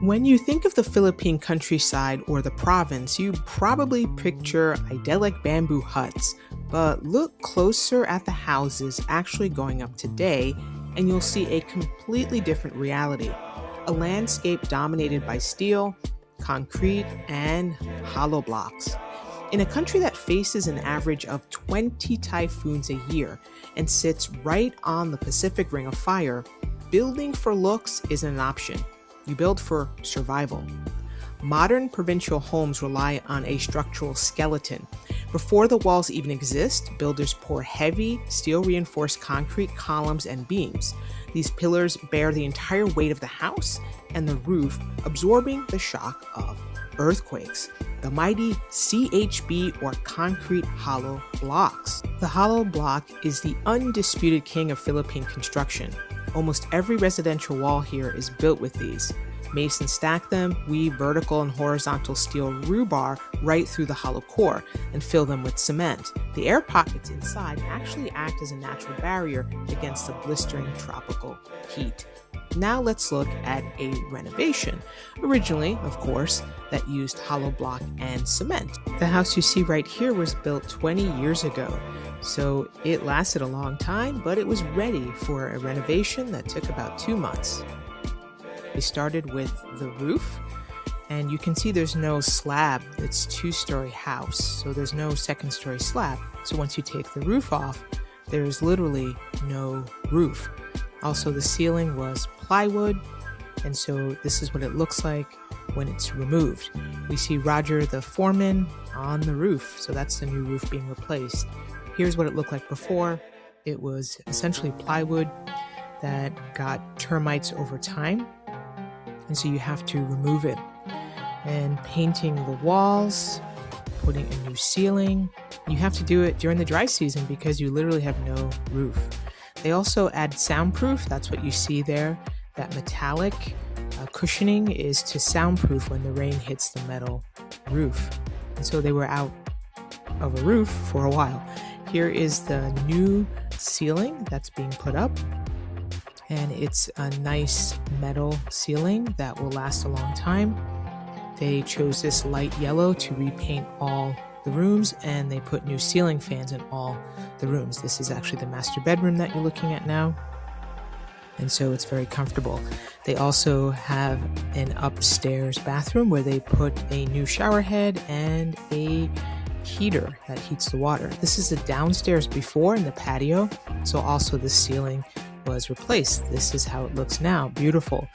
When you think of the Philippine countryside or the province, you probably picture idyllic bamboo huts. But look closer at the houses actually going up today, and you'll see a completely different reality. A landscape dominated by steel, concrete, and hollow blocks. In a country that faces an average of 20 typhoons a year and sits right on the Pacific Ring of Fire, building for looks isn't an option. You build for survival. Modern provincial homes rely on a structural skeleton. Before the walls even exist, builders pour heavy, steel-reinforced concrete columns and beams. These pillars bear the entire weight of the house and the roof, absorbing the shock of earthquakes. The mighty CHB, or concrete hollow blocks. The hollow block is the undisputed king of Philippine construction. Almost every residential wall here is built with these. Masons stack them, weave vertical and horizontal steel rebar right through the hollow core, and fill them with cement. The air pockets inside actually act as a natural barrier against the blistering tropical heat. Now let's look at a renovation. Originally, of course, that used hollow block and cement. The house you see right here was built 20 years ago. So it lasted a long time, but it was ready for a renovation that took about 2 months. We started with the roof, and you can see there's no slab. It's 2-story house, so there's no second-story slab. So once you take the roof off, there's literally no roof. Also, the ceiling was plywood, and so this is what it looks like when it's removed. We see Roger the foreman on the roof, so that's the new roof being replaced. Here's what it looked like before. It was essentially plywood that got termites over time, and so you have to remove it. And painting the walls, putting a new ceiling. You have to do it during the dry season because you literally have no roof. They also add soundproof. That's what you see there. That metallic cushioning is to soundproof when the rain hits the metal roof. And so they were out of a roof for a while. Here is the new ceiling that's being put up. And it's a nice metal ceiling that will last a long time. They chose this light yellow to repaint all the rooms, and they put new ceiling fans in all the rooms. This is actually the master bedroom that you're looking at now, and so it's very comfortable. They also have an upstairs bathroom where they put a new shower head and a heater that heats the water. This is the downstairs before in the patio, so also the ceiling was replaced. This is how it looks now. Beautiful.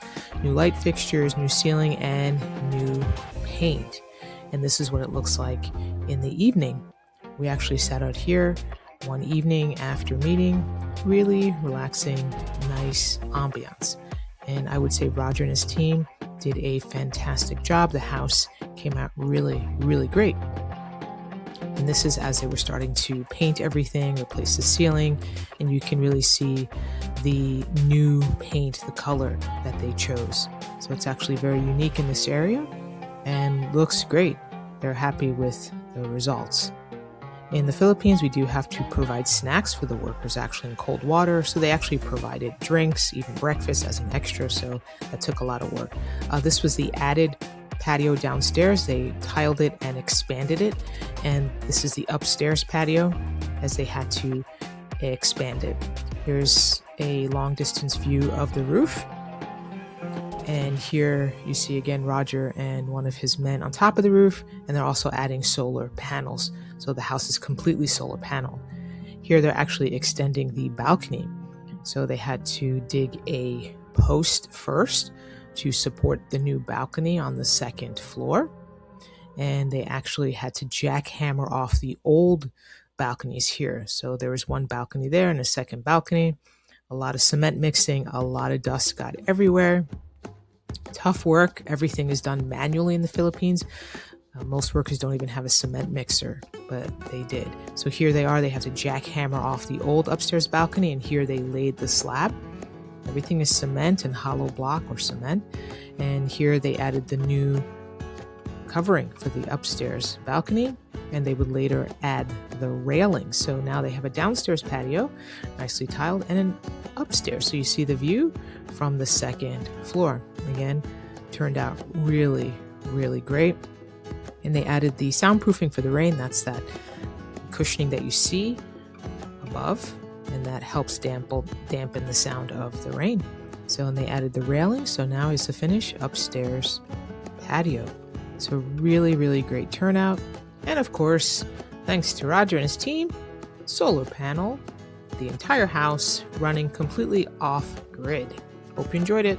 New light fixtures, new ceiling, and new paint. And this is what it looks like in the evening. We actually sat out here one evening after meeting. Really relaxing, nice ambiance. And I would say Roger and his team did a fantastic job. The house came out really, really great. And this is as they were starting to paint everything, replace the ceiling, and you can really see the new paint, the color that they chose. So it's actually very unique in this area and looks great. They're happy with the results. In the Philippines, we do have to provide snacks for the workers actually in cold water. So they actually provided drinks, even breakfast as an extra. So that took a lot of work. This was the added patio downstairs. They tiled it and expanded it. And this is the upstairs patio as they had to expand it. Here's a long distance view of the roof. And here you see again Roger and one of his men on top of the roof, and they're also adding solar panels. So the house is completely solar panel. Here they're actually extending the balcony. So they had to dig a post first to support the new balcony on the second floor. And they actually had to jackhammer off the old balconies here. So there was one balcony there and a second balcony. A lot of cement mixing, a lot of dust got everywhere. Tough work. Everything is done manually in the Philippines. Most workers don't even have a cement mixer, but they did. So here they are. They have to jackhammer off the old upstairs balcony, and here they laid the slab. Everything is cement and hollow block or cement. And here they added the new covering for the upstairs balcony, and they would later add the railing. So now they have a downstairs patio, nicely tiled, and an upstairs. So you see the view from the second floor. Again, Turned out really, really great. And they added the soundproofing for the rain. That's that cushioning that you see above, and that helps dampen the sound of the rain. So, and they added the railing. So now is the finish upstairs patio. So really, really great turnout. And of course, thanks to Roger and his team, solar panel, the entire house running completely off grid. Hope you enjoyed it.